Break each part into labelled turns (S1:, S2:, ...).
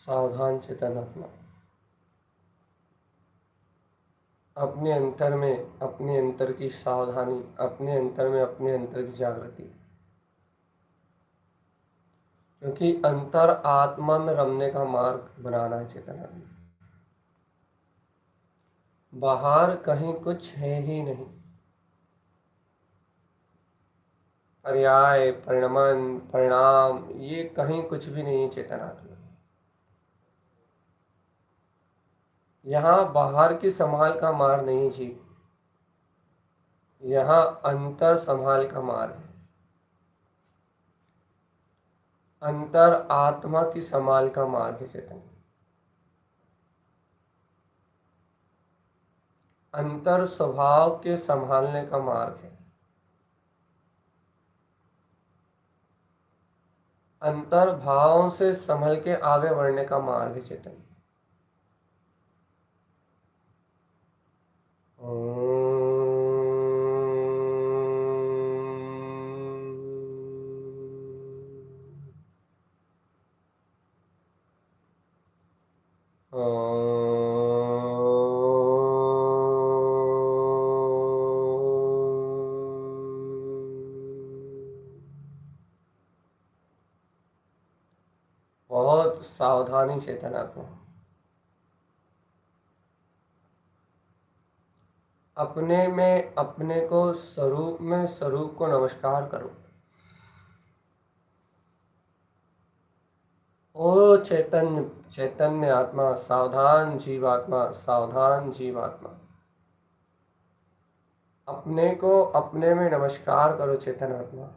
S1: सावधान चेतन आत्मा अपने अंतर में अपने अंतर की सावधानी, अपने अंतर में अपने अंतर की जागृति, क्योंकि अंतर आत्मा में रमने का मार्ग बनाना है चेतन आत्मा। बाहर कहीं कुछ है ही नहीं। पर्याय, परिणमन, परिणाम, ये कहीं कुछ भी नहीं है चेतन आत्मा। यहाँ बाहर की संभाल का मार नहीं जीव, यहाँ अंतर संभाल का मार है। अंतर आत्मा की संभाल का मार्ग है चेतन। अंतर स्वभाव के संभालने का मार्ग है। अंतर भावों से संभल के आगे बढ़ने का मार्ग है चेतन। बहुत सावधानी चेतन आत्मा। अपने में अपने को स्वरूप में स्वरूप को नमस्कार करो। ओ चैतन्य चैतन्य आत्मा, सावधान जीवात्मा, सावधान जीवात्मा। अपने को अपने में नमस्कार करो चेतन आत्मा।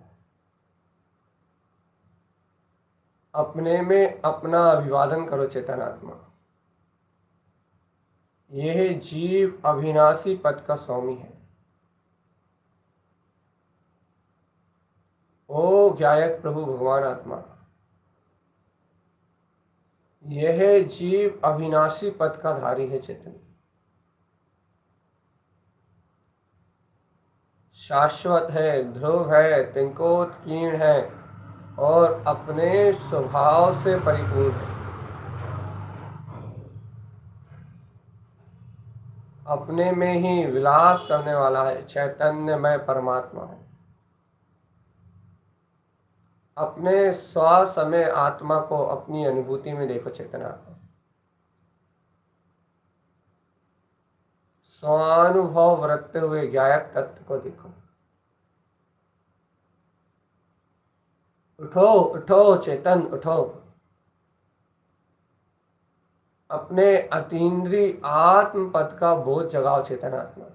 S1: अपने में अपना अभिवादन करो चेतन आत्मा। यह जीव अविनाशी पद का स्वामी है। ओ ज्ञायक प्रभु भगवान आत्मा, यह जीव अविनाशी पद का धारी है चेतन। शाश्वत है, ध्रुव है, तिंकोत्कीर्ण है और अपने स्वभाव से परिपूर्ण है। अपने में ही विलास करने वाला है, चैतन्यमय परमात्मा है। अपने स्वसमय आत्मा को अपनी अनुभूति में देखो चेतनात्मा। स्वानुभव बरतते हुए ज्ञायक तत्व को देखो। उठो उठो चेतन उठो। अपने अतीन्द्रिय आत्म पद का बोध जगाओ चेतनात्मा।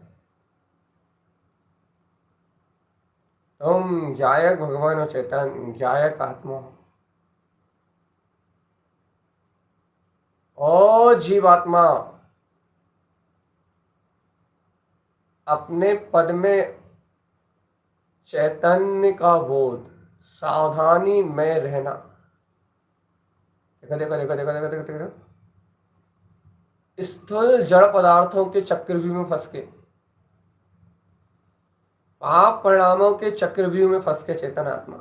S1: तुम ज्ञायक भगवान हो चेतन, ज्ञायक आत्मा हो। ओ जीवात्मा, अपने पद में चैतन्य का बोध, सावधानी में रहना। देखो देखो देखो देखो देखो देखो देखो, स्थूल जड़ पदार्थों के चक्रव्यूह में फंस के, पाप परिणामों के चक्रव्यूह में फंस के चेतन आत्मा,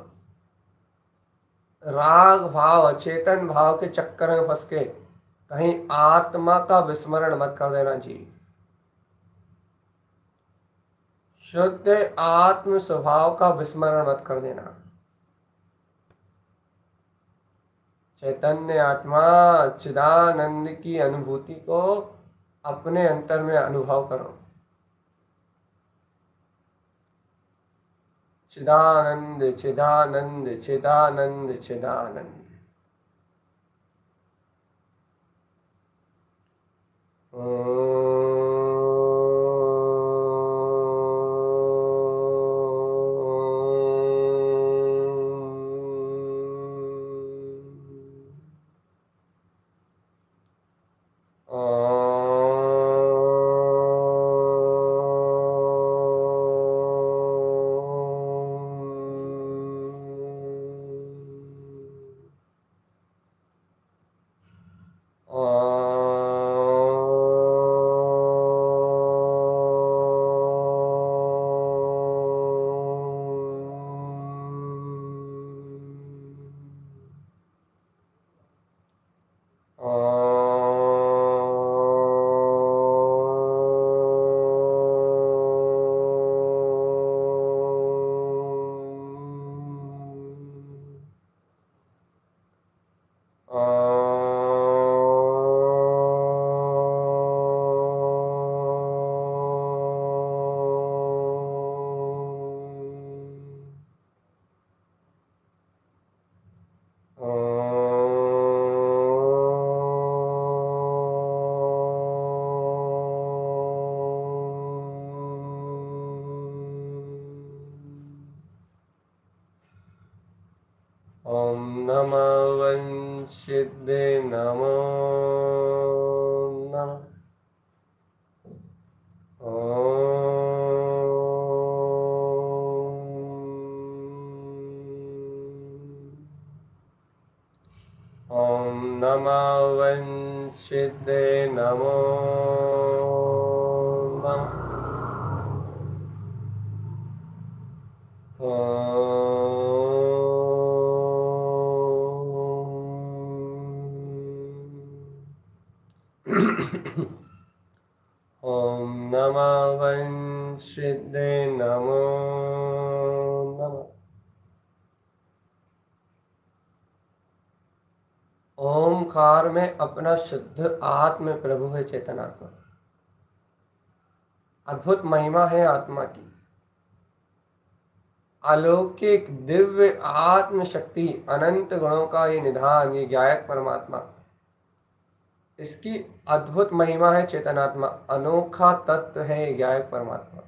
S1: राग भाव अचेतन भाव के चक्कर में फंस के कहीं आत्मा का विस्मरण मत कर देना जी। शुद्ध आत्म स्वभाव का विस्मरण मत कर देना। चैतन्य आत्मा चिदानंद की अनुभूति को अपने अंतर में अनुभव करो। चिदानंद चिदानंद चिदानंद चिदानंद। ओम नमः वंशिदे नमो नमः। ओम नमः वंशिदे नमो नमः। ओम नमः वंशिदे नमो नमः। ओमकार में अपना शुद्ध आत्म प्रभु है चेतनात्मा। अद्भुत महिमा है आत्मा की। अलौकिक दिव्य आत्म शक्ति, अनंत गुणों का ये निधान, ये ज्ञायक परमात्मा, इसकी अद्भुत महिमा है चेतनात्मा। अनोखा तत्व है ज्ञायक परमात्मा।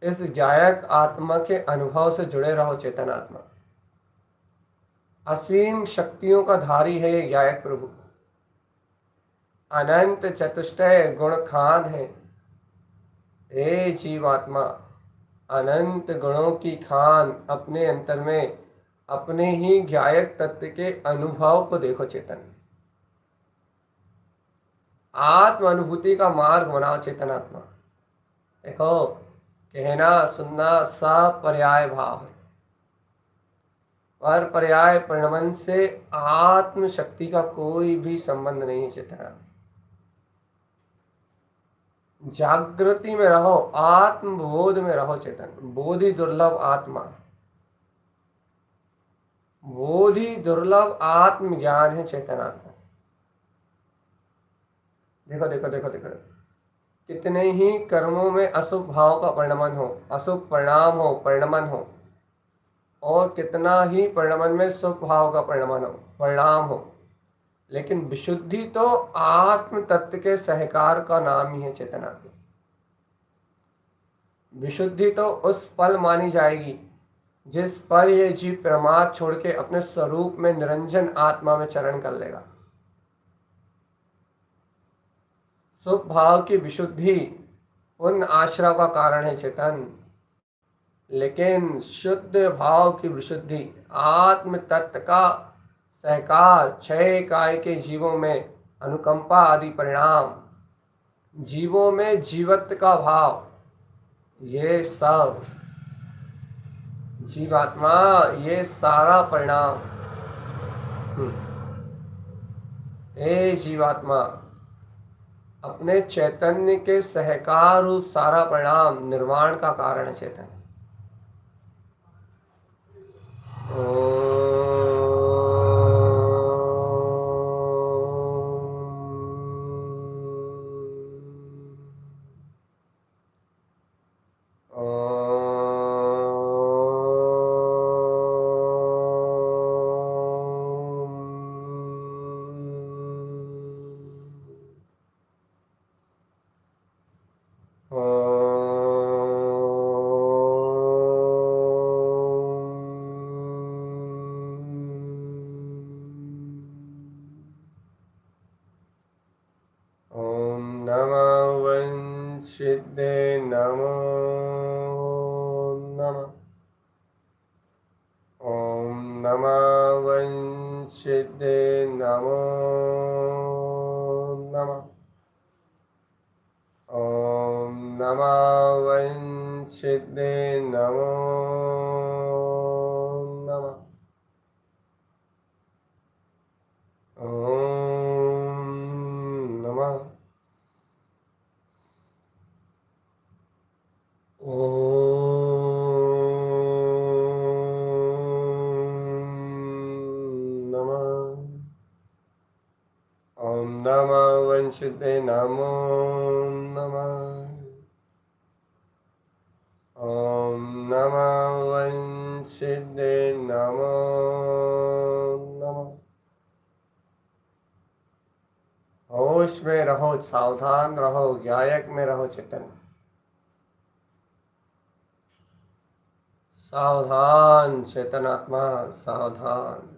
S1: इस ज्ञायक आत्मा के अनुभव से जुड़े रहो चेतनात्मा। असीम शक्तियों का धारी है ये ज्ञायक प्रभु। अनंत चतुष्टय गुण खान है। हे जीवात्मा, अनंत गुणों की खान अपने अंतर में अपने ही ज्ञायक तत्व के अनुभव को देखो चेतन। आत्म अनुभूति का मार्ग बनाओ चेतनात्मा। देखो, कहना सुनना सब पर्याय भाव है, पर पर्याय परिणमन से आत्म शक्ति का कोई भी संबंध नहीं है चेतना। जागृति में रहो, आत्मबोध में रहो चेतन। बोधि दुर्लभ आत्मा, बोधि दुर्लभ आत्मज्ञान है चेतन आत्मा। देखो देखो देखो देखो, कितने ही कर्मों में अशुभ भाव का परिणमन हो, अशुभ परिणाम हो, परिणमन हो, और कितना ही परिणमन में शुभ भाव का परिणमन हो, परिणाम हो, लेकिन विशुद्धि तो आत्म तत्व के सहकार का नाम ही है चेतना की। विशुद्धि तो उस पल मानी जाएगी जिस पल ये जीव प्रमाद छोड़ के अपने स्वरूप में निरंजन आत्मा में चरण कर लेगा। शुभ भाव की विशुद्धि पुण्य आश्रय का कारण है चेतन, लेकिन शुद्ध भाव की विशुद्धि आत्म तत्व का सहकार, क्षय काय के जीवों में अनुकंपा आदि परिणाम, जीवों में जीवत्व का भाव, ये सब जीवात्मा, ये सारा परिणाम, ए जीवात्मा, अपने चैतन्य के सहकार रूप सारा परिणाम निर्वाण का कारण है चेतन। सिद्धे नमो नमः। ओम नमः वंशिद्धे नमो नमः। ओम नमः वंशिद्धे नमो नमः। ओम नमः। ओम नमः वंशिद्धे नमो नमः। ओम नमः वंशिद्धे नमो नमः। होश में रहो, सावधान रहो, गायक में रहो चेतन। सावधान चेतनात्मा, सावधान।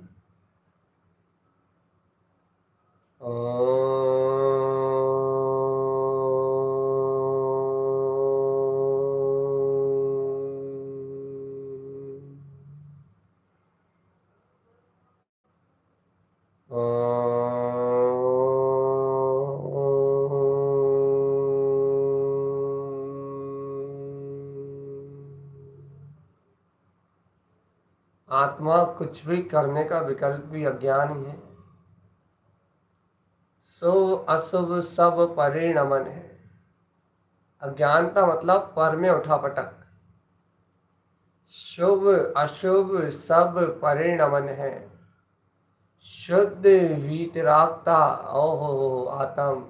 S1: आत्मा कुछ भी करने का विकल्प भी अज्ञान ही है। शुभ अशुभ सब परिणमन है। अज्ञानता मतलब पर में उठापटक। शुभ अशुभ सब परिणमन है। शुद्ध वीतरागता, ओहो आत्म,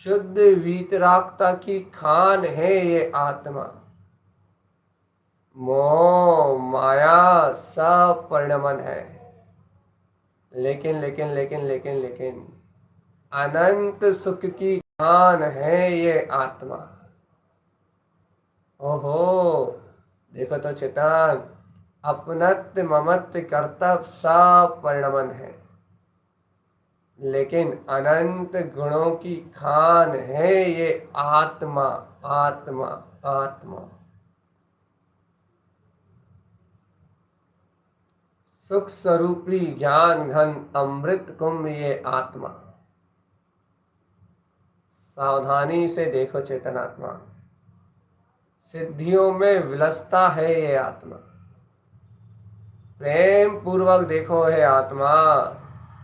S1: शुद्ध वीतरागता की खान है ये आत्मा। मोह माया सब परिणमन है, लेकिन लेकिन लेकिन लेकिन लेकिन अनंत सुख की खान है ये आत्मा। ओहो देखो तो चेतन, अपनत्व ममत्व कर्तव्य सब परिणमन है, लेकिन अनंत गुणों की खान है ये आत्मा। आत्मा आत्मा सुख स्वरूपी ज्ञान घन अमृत कुंभ ये आत्मा। सावधानी से देखो चेतनात्मा, सिद्धियों में विलसता है ये आत्मा। प्रेम पूर्वक देखो है आत्मा,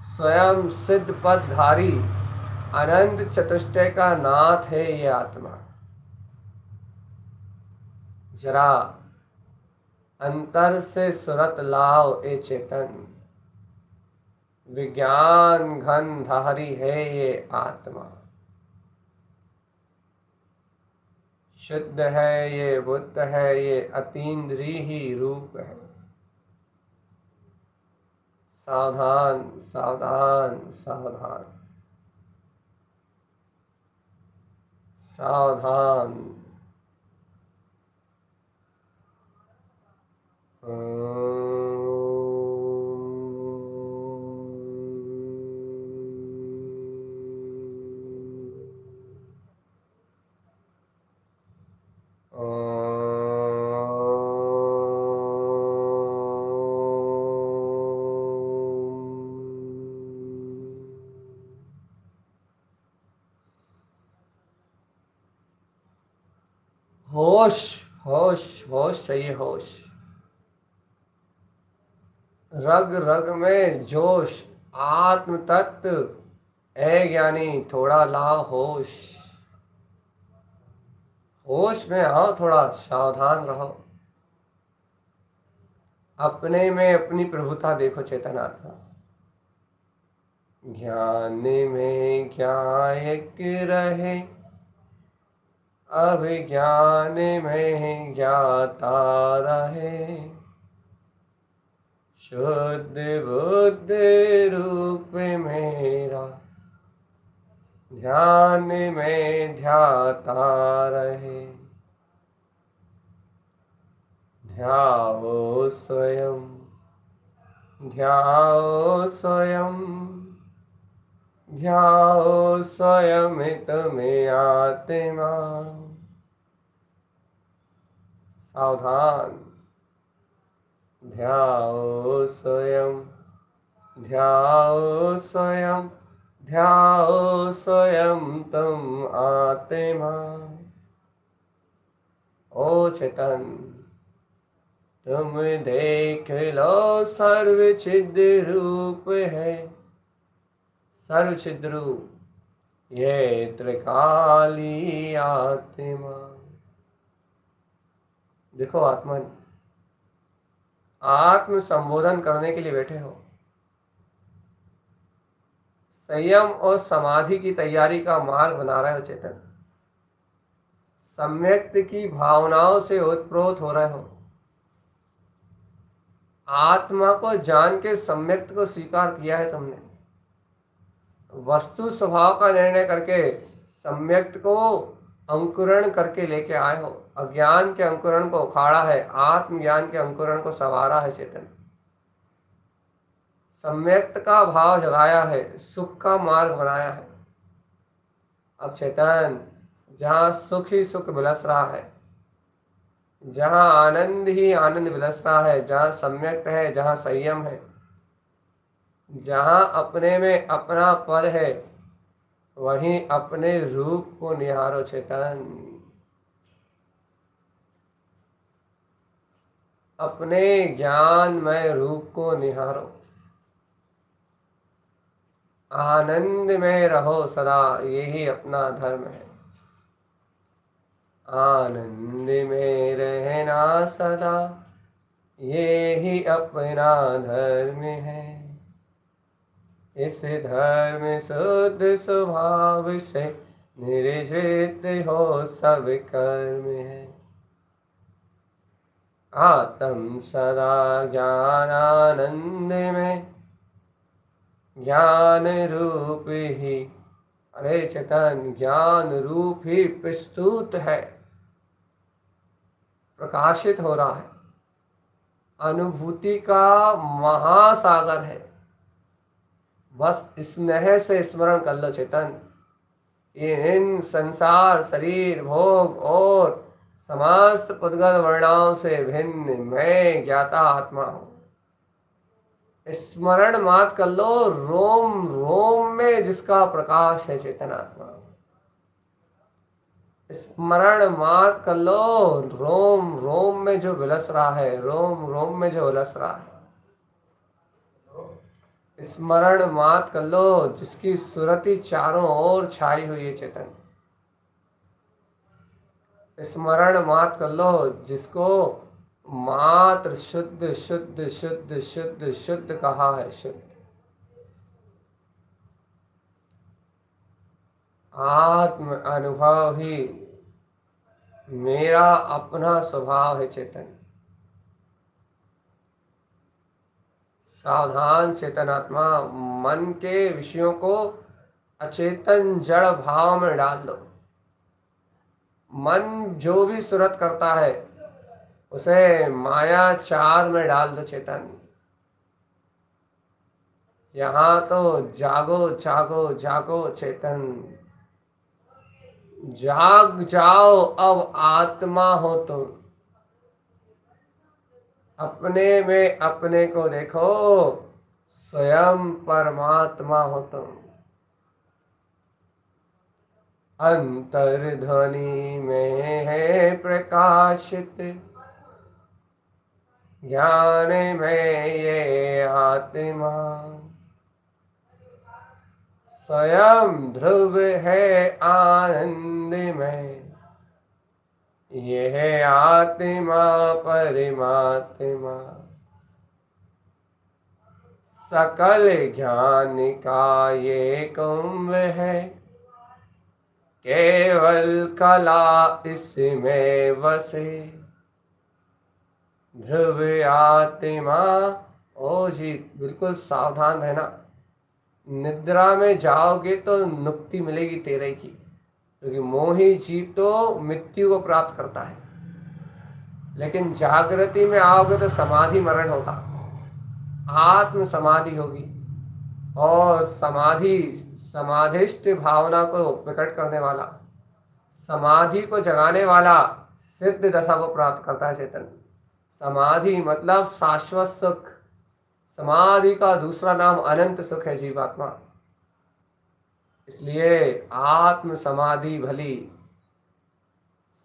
S1: स्वयं सिद्ध पदधारी, अनंत चतुष्टय का नाथ है ये आत्मा। जरा अंतर से सुरत लाओ ए चेतन, विज्ञान घन धारी है ये आत्मा। शुद्ध है ये, बुद्ध है ये, अतीन्द्रिय ही रूप है। सावधान सावधान सावधान सावधान। होश होश होश चाहिए, होश। रग रग में जोश, आत्म तत्व ए ज्ञानी थोड़ा लाओ होश। होश में आओ, थोड़ा सावधान रहो। अपने में अपनी प्रभुता देखो चेतन आत्मा। ज्ञान में ज्ञायक रहे, अभिज्ञान में ज्ञाता रहे। शुद्ध बुद्ध रूप मेरा, ध्यान में ध्याता रहे। ध्याओ स्वयं, ध्याओ स्वयं, ध्याओ स्वयं तुम्हें आत्मा। सावधान। ध्याओ स्वयं, ध्याओ स्वयं, ध्याओ स्वयं तुम आत्मा। ओ चेतन, तुम देख लो सर्व छिद्र रूप है। सर्व छिद्र रूप ये त्रिकाली आत्मा। देखो आत्मा, आत्म संबोधन करने के लिए बैठे हो। संयम और समाधि की तैयारी का मार्ग बना रहे हो चेतन। सम्यक्त की भावनाओं से ओतप्रोत हो रहे हो। आत्मा को जान के सम्यक्त को स्वीकार किया है तुमने। वस्तु स्वभाव का निर्णय करके सम्यक्त को अंकुरण करके लेके आए हो। अज्ञान के अंकुरण को उखाड़ा है, आत्मज्ञान के अंकुरण को संवारा है चेतन। सम्यक्त का भाव जगाया है, सुख का मार्ग बनाया है। अब चेतन, जहाँ सुख ही सुख विलस रहा है, जहाँ आनंद ही आनंद विलस रहा है, जहाँ सम्यक्त है, जहाँ संयम है, जहाँ अपने में अपना पद है, वहीं अपने रूप को निहारो चेतन। अपने ज्ञानमय रूप को निहारो। आनंद में रहो सदा, यही अपना धर्म है। आनंद में रहना सदा, ये ही अपना धर्म है। इस धर्म शुद्ध स्वभाव से निर्जित हो सब कर्म है। आत्म सदा ज्ञानानंद में, ज्ञान रूप ही, अरे चेतन, ज्ञान रूप ही प्रस्तुत है, प्रकाशित हो रहा है। अनुभूति का महासागर है। बस स्नेह से स्मरण कर लो चेतन। इन संसार, शरीर, भोग और समस्त पुद्गल वर्णाओं से भिन्न मैं ज्ञाता आत्मा हूँ। स्मरण मात कर लो, रोम रोम में जिसका प्रकाश है चेतन आत्मा। स्मरण मात कर लो, रोम रोम में जो विलस रहा है, रोम रोम में जो विलस रहा है। स्मरण मात कर लो जिसकी सुरति चारों ओर छाई हुई है चेतन। स्मरण मात कर लो जिसको मात्र शुद्ध शुद्ध शुद्ध शुद्ध शुद्ध कहा है। शुद्ध आत्म अनुभव ही मेरा अपना स्वभाव है चेतन। सावधान चेतन आत्मा, मन के विषयों को अचेतन जड़ भाव में डाल दो। मन जो भी सुरत करता है उसे माया चार में डाल दो चेतन। यहाँ तो जागो जागो जागो चेतन, जाग जाओ अब आत्मा हो तुम। अपने में अपने को देखो, स्वयं परमात्मा हो तुम। अंतर्ध्वनि में है प्रकाशित, ज्ञान में ये आत्मा। स्वयं ध्रुव है आनंद में, यह आत्मा परमात्मा। सकल ज्ञान का ये कुंभ है, केवल कला इसमें बसे। ध्रुव आत्मा। ओ जी बिल्कुल सावधान रहना, निद्रा में जाओगे तो मुक्ति मिलेगी तेरे की, क्योंकि मोही जीव तो मृत्यु को प्राप्त करता है। लेकिन जागृति में आओगे तो समाधि मरण होगा, आत्म समाधि होगी। और समाधि समाधिष्ट भावना को प्रकट करने वाला, समाधि को जगाने वाला सिद्ध दशा को प्राप्त करता है चेतन। समाधि मतलब शाश्वत सुख। समाधि का दूसरा नाम अनंत सुख है जीवात्मा। इसलिए आत्म समाधि भली।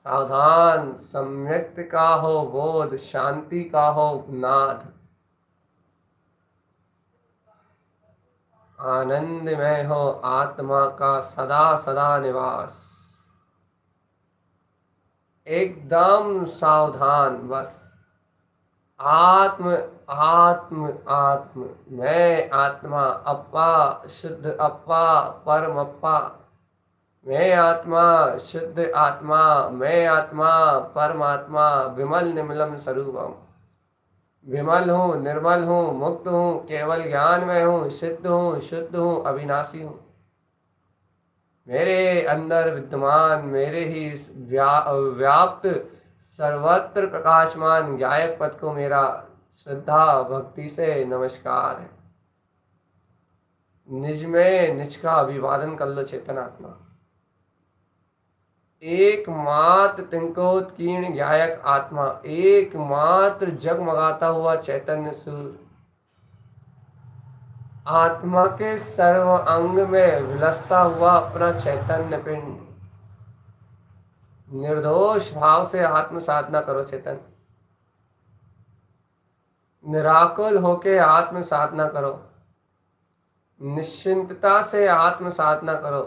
S1: सावधान, सम्यक का हो बोध, शांति का हो नाद, आनंदमय हो आत्मा का सदा सदा निवास। एकदम सावधान बस। आत्म आत्म आत्म, मैं आत्मा, अप्पा शुद्ध अप्पा, परम अप्पा। मैं आत्मा, शुद्ध आत्मा, मैं आत्मा, परमात्मा, विमल निर्मलम स्वरूपम। विमल हूँ, निर्मल हूँ, मुक्त हूँ, केवल ज्ञान में हूँ, सिद्ध हूँ, शुद्ध हूँ, अविनाशी हूँ। मेरे अंदर विद्यमान, मेरे ही व्याप्त सर्वत्र प्रकाशमान गायक पद को मेरा श्रद्धा भक्ति से नमस्कार है। निज में निज का अभिवादन कर लो चेतन आत्मा। एकमात्र तिंकोत्कीर्ण गायक आत्मा, एकमात्र जगमगाता हुआ चैतन्य सूर्य, आत्मा के सर्व अंग में विलसता हुआ अपना चैतन्य पिंड। निर्दोष भाव से आत्म साधना करो चेतन। निराकुल होके आत्म साधना करो, निश्चिंतता से आत्म साधना करो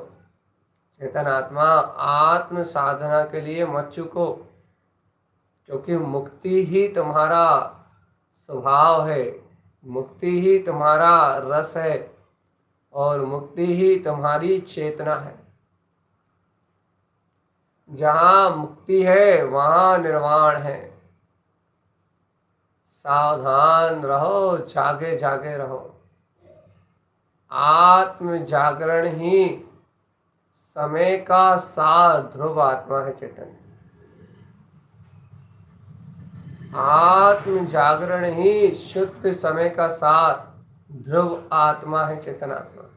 S1: चेतन आत्मा। आत्म साधना के लिए मत चूको, क्योंकि मुक्ति ही तुम्हारा स्वभाव है, मुक्ति ही तुम्हारा रस है, और मुक्ति ही तुम्हारी चेतना है। जहाँ मुक्ति है वहाँ निर्वाण है। सावधान रहो, जागे जागे रहो। आत्म जागरण ही समय का सार ध्रुव आत्मा है चेतन। आत्म जागरण ही शुद्ध समय का सार ध्रुव आत्मा है चेतन आत्मा।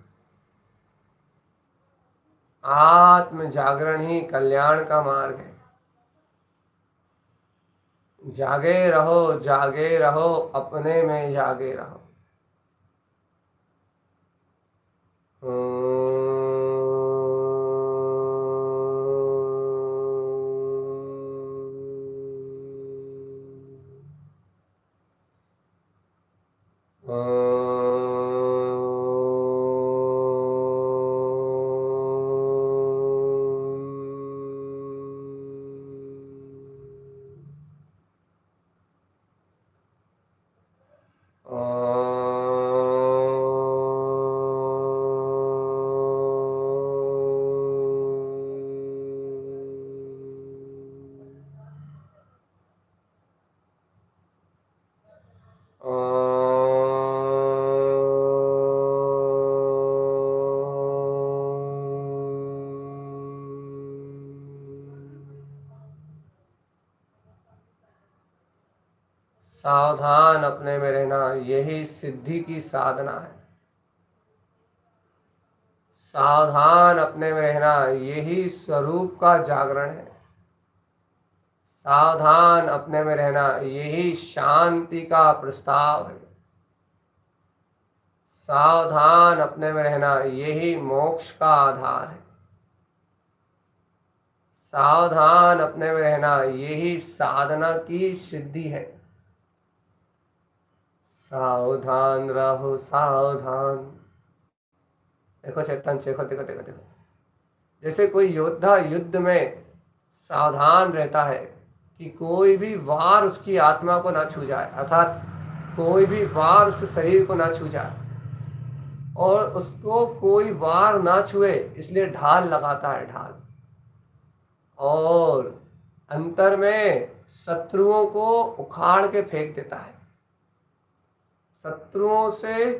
S1: आत्म जागरण ही कल्याण का मार्ग है। जागे रहो, अपने में जागे रहो। सावधान अपने में रहना यही सिद्धि की साधना है। सावधान अपने में रहना यही स्वरूप का जागरण है। सावधान अपने में रहना यही शांति का प्रस्ताव है। सावधान अपने में रहना यही मोक्ष का आधार है। सावधान अपने में रहना यही साधना की सिद्धि है। सावधान रहो सावधान। देखो चेतन, देखो देखो देखो देखो, जैसे कोई योद्धा युद्ध में सावधान रहता है कि कोई भी वार उसकी आत्मा को ना छू जाए, अर्थात कोई भी वार उसके शरीर को ना छू जाए, और उसको कोई वार ना छुए इसलिए ढाल लगाता है, ढाल। और अंतर में शत्रुओं को उखाड़ के फेंक देता है। शत्रुओं से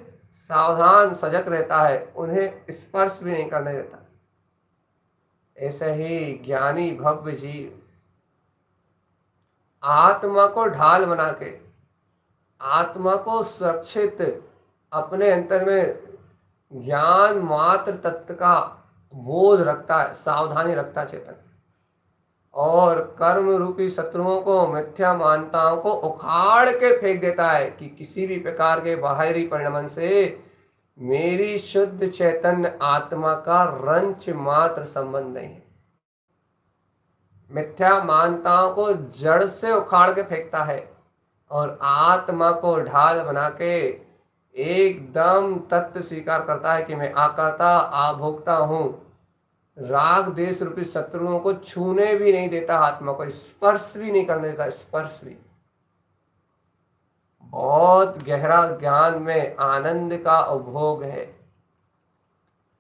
S1: सावधान सजग रहता है, उन्हें स्पर्श भी नहीं करने देता। ऐसे ही ज्ञानी भव्य जीव आत्मा को ढाल बना के, आत्मा को सुरक्षित अपने अंतर में ज्ञान मात्र तत्व का बोध रखता है, सावधानी रखता है चेतन, और कर्म रूपी शत्रुओं को, मिथ्या मान्यताओं को उखाड़ के फेंक देता है कि किसी भी प्रकार के बाहरी परिणमन से मेरी शुद्ध चैतन्य आत्मा का रंच मात्र संबंध नहीं है। मिथ्या मान्यताओं को जड़ से उखाड़ के फेंकता है और आत्मा को ढाल बना के एकदम तत्व स्वीकार करता है कि मैं आकर्ता आभोक्ता हूँ। राग देश रूपी शत्रुओं को छूने भी नहीं देता, आत्मा को स्पर्श भी नहीं करने देता, स्पर्श भी। बहुत गहरा ज्ञान में आनंद का उपभोग है।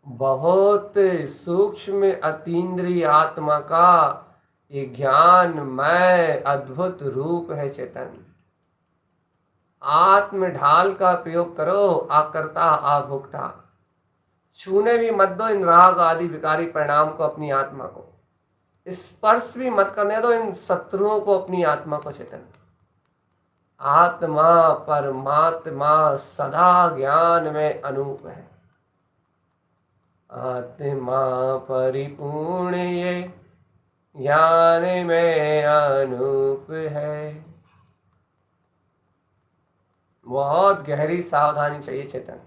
S1: बहुत सूक्ष्म अतीन्द्रिय आत्मा का ये ज्ञान मैं अद्भुत रूप है चेतन। आत्म ढाल का प्रयोग करो, आकर्ता आभोक्ता। छूने भी मत दो इन राग आदि विकारी परिणाम को, अपनी आत्मा को। स्पर्श भी मत करने दो इन शत्रुओं को, अपनी आत्मा को चेतन। आत्मा परमात्मा सदा ज्ञान में अनूप है। आत्मा परिपूर्ण ये ज्ञान में अनूप है। बहुत गहरी सावधानी चाहिए चेतन।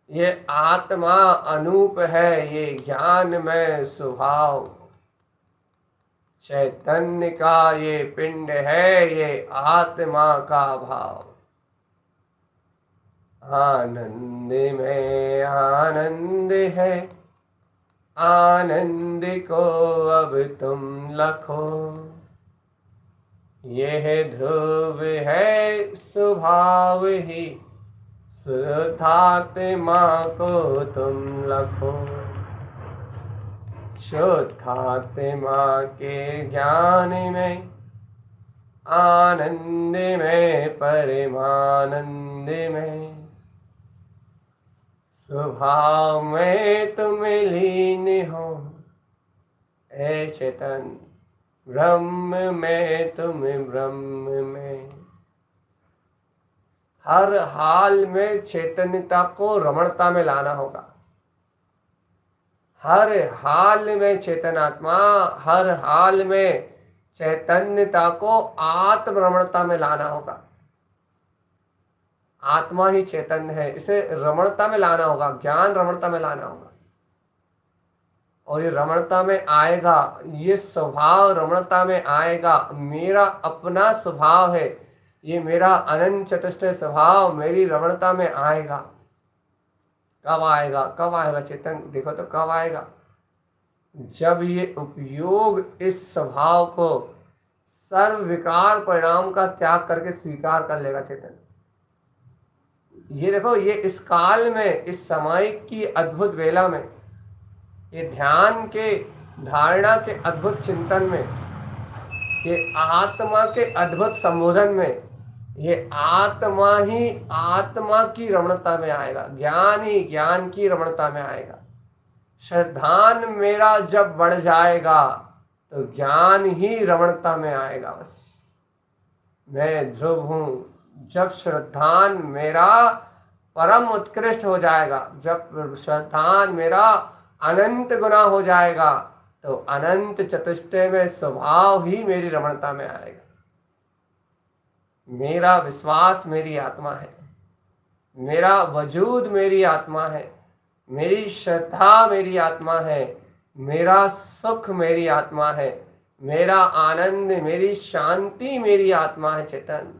S1: ये आत्मा अनूप है, ये ज्ञान में स्वभाव। चैतन्य का ये पिंड है, ये आत्मा का भाव। आनंद में आनंद है, आनंद को अब तुम लखो। यह ध्रुव है स्वभाव ही, शुद्धात्मा को तुम लखो। शुद्धात्मा के ज्ञान में, आनंद में, परमानंद में, स्वभाव में तुम लीन हो। ऐ चेतन, ब्रह्म में तुम ब्रह्म में। हर हाल में चैतन्यता को रमणता में लाना होगा। हर हाल में चेतनात्मा, हर हाल में चैतन्यता को आत्मरमणता में लाना होगा। आत्मा ही चैतन्य है, इसे रमणता में लाना होगा, ज्ञान रमणता में लाना होगा। और ये रमणता में आएगा, ये स्वभाव रमणता में आएगा। मेरा अपना स्वभाव है, ये मेरा अनंत चतुष्ट स्वभाव मेरी रमणता में आएगा। कब आएगा, कब आएगा चेतन? देखो तो कब आएगा, जब ये उपयोग इस स्वभाव को सर्व विकार परिणाम का त्याग करके स्वीकार कर लेगा चेतन। ये देखो, ये इस काल में, इस समय की अद्भुत वेला में, ये ध्यान के धारणा के अद्भुत चिंतन में, ये आत्मा के अद्भुत संबोधन में, ये आत्मा ही आत्मा की रमणता में आएगा, ज्ञान ही ज्ञान की रमणता में आएगा। श्रद्धान मेरा जब बढ़ जाएगा तो ज्ञान ही रमणता में आएगा। बस मैं ध्रुव हूँ। जब श्रद्धान मेरा परम उत्कृष्ट हो जाएगा, जब श्रद्धान मेरा अनंत गुना हो जाएगा, तो अनंत चतुष्टय में स्वभाव ही मेरी रमणता में आएगा। मेरा विश्वास मेरी आत्मा है, मेरा वजूद मेरी आत्मा है, मेरी श्रद्धा मेरी आत्मा है, मेरा सुख मेरी आत्मा है, मेरा आनंद मेरी शांति मेरी आत्मा है। चेतन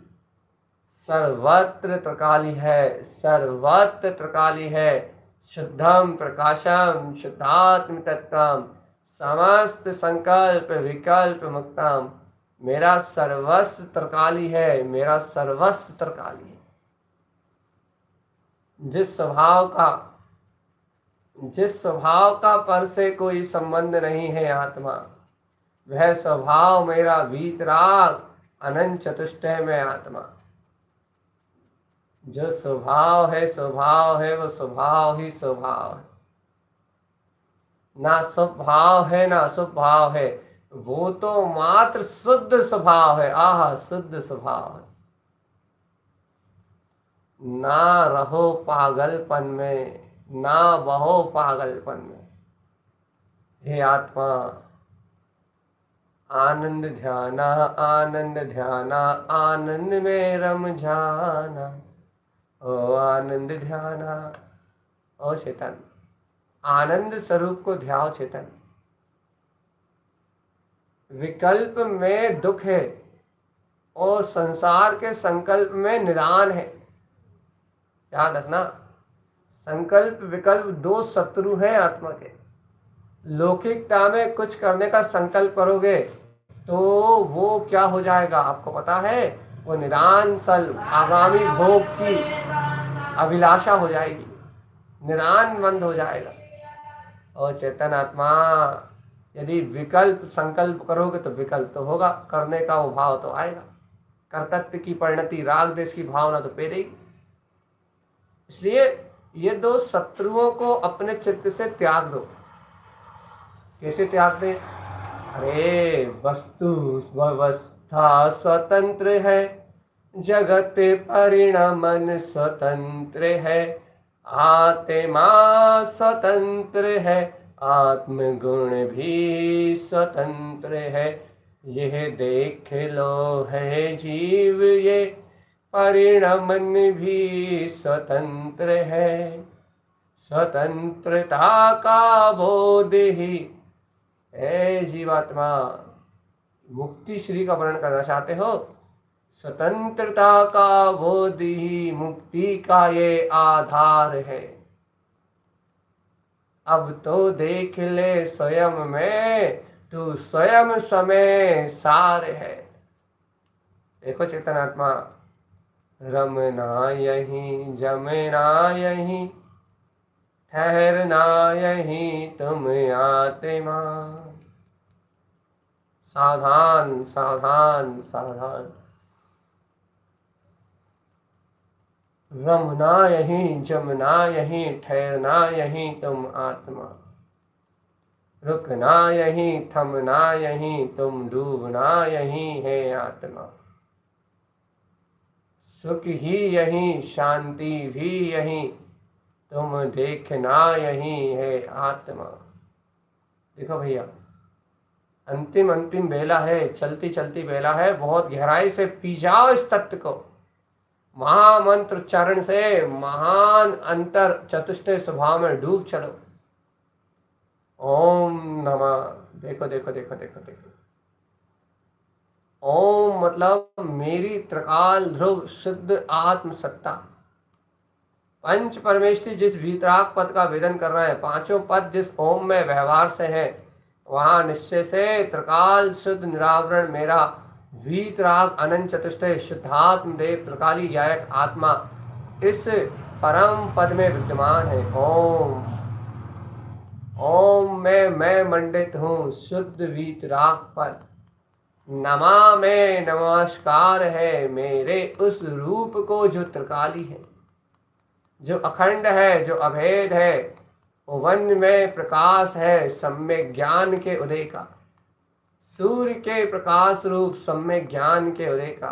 S1: सर्वत्र प्रकाली है, सर्वत्र प्रकाली है। शुद्धम प्रकाशम शुद्धात्म तत्वम समस्त संकल्प विकल्प मुक्तम। मेरा सर्वस्व त्रिकाली है, मेरा सर्वस्व त्रिकाली है। जिस स्वभाव का पर से कोई संबंध नहीं है आत्मा, वह स्वभाव मेरा वीतराग अनंत चतुष्टय में आत्मा। जो स्वभाव है वो स्वभाव ही स्वभाव है। ना स्वभाव है ना अशुभ भाव है, वो तो मात्र शुद्ध स्वभाव है। आह, शुद्ध स्वभाव है। ना रहो पागलपन में, ना बहो पागलपन में। हे आत्मा, आनंद ध्याना आनंद ध्याना, आनंद में रम जाना। ओ आनंद ध्याना। ओ चेतन, आनंद स्वरूप को ध्याओ। चेतन, विकल्प में दुख है और संसार के संकल्प में निदान है। याद रखना, संकल्प विकल्प दो शत्रु हैं आत्मा के। लौकिकता में कुछ करने का संकल्प करोगे तो वो क्या हो जाएगा आपको पता है? वो निदान सल आगामी भोग की अभिलाषा हो जाएगी, निदान बंद हो जाएगा। और चेतन आत्मा, यदि विकल्प संकल्प करोगे तो विकल्प तो होगा, करने का वो भाव तो आएगा। कर्तव्य की परिणति राग देश की भावना तो पेरेगी। इसलिए ये दो शत्रुओं को अपने चित्त से त्याग दो। कैसे त्याग दें? अरे वस्तु व्यवस्था स्वतंत्र है, जगत परिणमन स्वतंत्र है, आत्मा स्वतंत्र है, आत्मगुण भी स्वतंत्र है। यह देख लो है जीव, ये परिणमन भी स्वतंत्र है। स्वतंत्रता का बोध ही, ए जीवात्मा, मुक्ति श्री का वर्णन करना चाहते हो? स्वतंत्रता का बोध ही मुक्ति का ये आधार है। अब तो देख ले स्वयं में, तू स्वयं समय सार है। देखो चेतनात्मा, रमना यहीं जमना यहीं, ठहरना यहीं तुम आत्मा। सावधान सावधान सावधान। रमना यहीं जमना यहीं, ठहरना यहीं तुम आत्मा। रुकना यहीं थमना यहीं, तुम डूबना यहीं है आत्मा। सुख ही यहीं शांति भी यहीं, तुम देखना यहीं है आत्मा। देखो भैया, अंतिम बेला है, चलती चलती बेला है। बहुत गहराई से पी जाओ इस तत्व को। महामंत्र चरण से महान अंतर चतुष्टय स्वभाव में डूब चलो। ओम नमः। देखो देखो देखो देखो देखो, ओम मतलब मेरी त्रिकाल ध्रुव शुद्ध आत्म सत्ता। पंच परमेष्ठी जिस वीतराग पद का वेदन कर रहे हैं, पांचों पद जिस ओम में व्यवहार से है, वहां निश्चय से त्रिकाल शुद्ध निरावरण मेरा वीतराग अनंत चतुष्टय शुद्धात्म देव त्रिकाली गायक आत्मा इस परम पद में विद्यमान है। ओम ओम में मैं मंडित हूँ शुद्ध वीतराग पद। नमा में नमस्कार है मेरे उस रूप को जो त्रिकाली है, जो अखंड है, जो अभेद है। वन में प्रकाश है सम्यक ज्ञान के उदय का, सूर्य के प्रकाश रूप सम्यक ज्ञान के उदय का।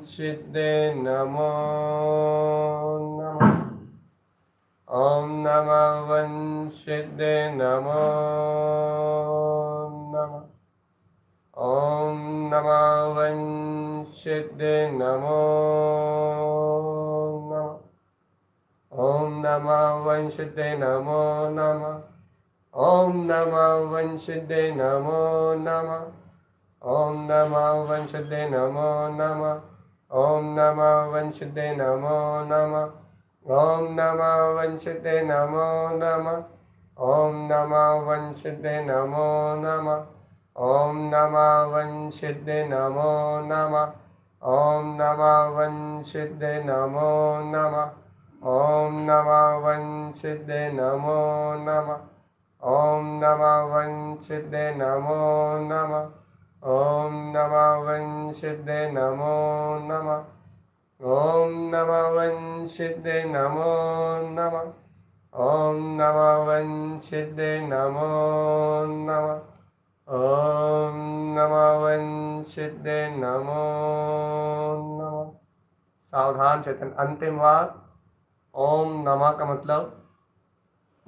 S1: सिद्धे नमो नमः। ओम नमः वन सिद्धे नमो नमः। ओम नमः वन सिद्धे नमो नमः। ओम नमः वन सिद्धे नमो नमः। ओम नमः वन सिद्धे नमो नमः। ओम नमः वन सिद्धे नमो नमः। ओम नमः वन सिद्धे नमो नमः। ओम नमः वन सिद्धे नमो नमः। ओम नमः वन सिद्धे नमो नमः। ओम नमः वन सिद्धे नमो नमः। ओम नमः वन सिद्धे नमो नमः। ओम नमः वन सिद्धे नमो नमः। ओम नमः वन सिद्धे नमो नमः। ओम नमः वन सिद्धे नमो नमः। ओम नमः वन सिद्धे नमो नमः। ओम नमः वन सिद्धे नमो नमः। ओम नमः वन सिद्धे नमो नमः। सावधान चेतन। अंतिम वार ओम नमः का मतलब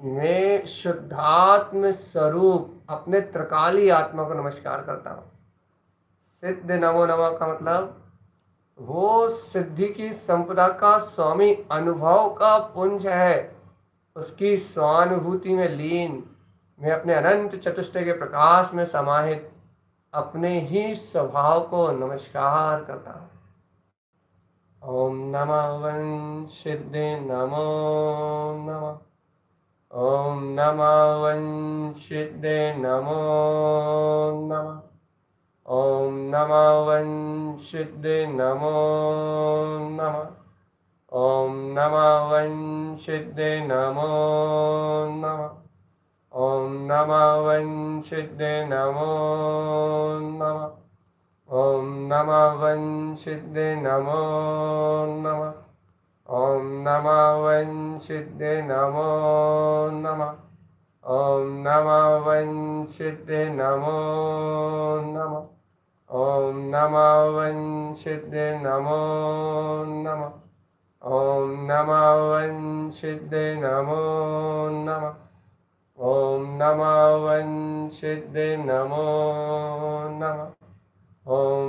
S1: मैं शुद्धात्म स्वरूप अपने त्रिकाली आत्मा को नमस्कार करता हूँ। सिद्ध नमो नमः का मतलब वो सिद्धि की संपदा का स्वामी अनुभव का पुंज है, उसकी स्वानुभूति में लीन मैं अपने अनंत चतुष्टय के प्रकाश में समाहित अपने ही स्वभाव को नमस्कार करता हूँ। ओम नमः वन सिद्धे नमो नमः। ओम नमः वन सिद्धे नमो नमः। ओम नमः वन सिद्धे नमो नमः। ओम नमः वन सिद्धे नमो नमः। ओम नमः वन सिद्धे नमो नमः। ओम नमः वन सिद्धे नमो नमः। ओम नमः वन सिद्धे नमो नमः। ओम नमः वन सिद्धे नमो नमः। ओम नमः वन सिद्धे नमो नमः। ओम नमः वन सिद्धे नमो नमः। ओम नमः वन सिद्धे नमो नमः। ओम